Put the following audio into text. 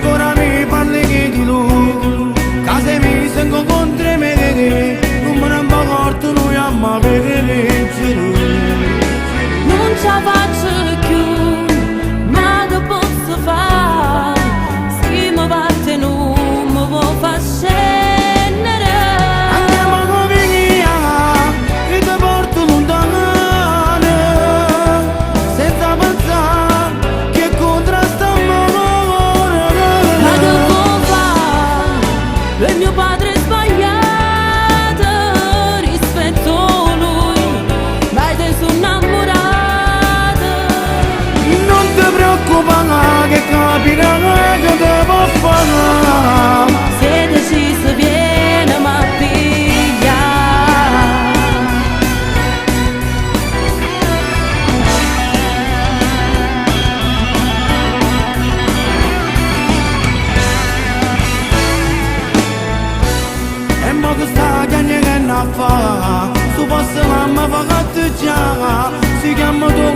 ancora mi parli di lui, case mi sento contro me che non me ne importa noi a me non ce la faccio più, ma che posso fare? Se mi parte non mi può far scendere. Andiamo a via e ti porto lontano, senza pensare che contrasta amore. Ma che può fare? Il mio padre è sbagliato, rispetto lui, ma te sono innamorata. Non ti preoccupare che capirà che te può fare. Se deciso viene ma piglia. E mo che sta che ne fa, su posto mamma fa catteggiare, si chiama tuo